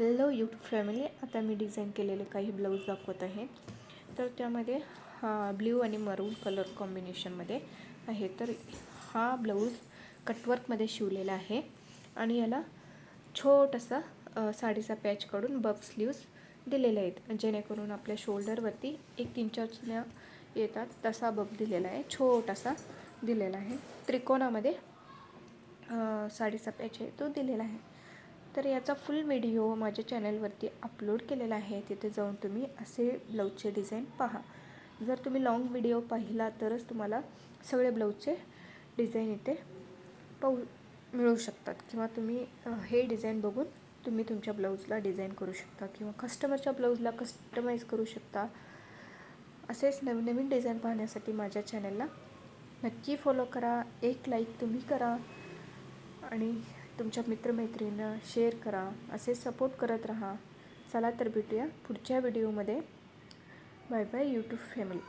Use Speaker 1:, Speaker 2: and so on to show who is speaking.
Speaker 1: Hello YouTube family. आता मी design केलेले काही ब्लाऊज दाखवत आहे. तर त्यामध्ये ब्ल्यू आणि मरून कलर कॉम्बिनेशनमध्ये आहे. तर हा ब्लाऊज कटवर्कमध्ये शिवलेला आहे आणि याला छोटासा साडीचा पॅच काढून बफ स्लीव्स दिलेले आहेत, जेणेकरून आपल्या शोल्डरवरती 1-3 चुन्या येतात तसा बफ दिलेला आहे, छोटासा दिलेला आहे. त्रिकोणामध्ये साडीचा पॅच आहे तो दिलेला आहे. तर याचा फुल व्हिडिओ माझ्या चॅनलवरती अपलोड केलेला आहे, तिथे जाऊन तुम्ही असे ब्लाऊजचे डिझाईन पहा. जर तुम्ही लॉंग व्हिडिओ पाहिला तरच तुम्हाला सगळे ब्लाऊजचे डिझाईन इथे मिळू शकतात, किंवा तुम्ही हे डिझाईन बघून तुम्ही तुमच्या ब्लाऊजला डिझाईन करू शकता किंवा कस्टमरच्या ब्लाऊजला कस्टमाइज करू शकता. असेच नवीन डिझाईन पाहण्यासाठी माझ्या चॅनलला नक्की फॉलो करा. एक लाईक तुम्ही करा आणि तुमच्या मित्रमैत्रिणींना शेअर करा. असे सपोर्ट करत राहा. चला तर भेटूया पुढच्या व्हिडिओमध्ये. Bye bye YouTube family.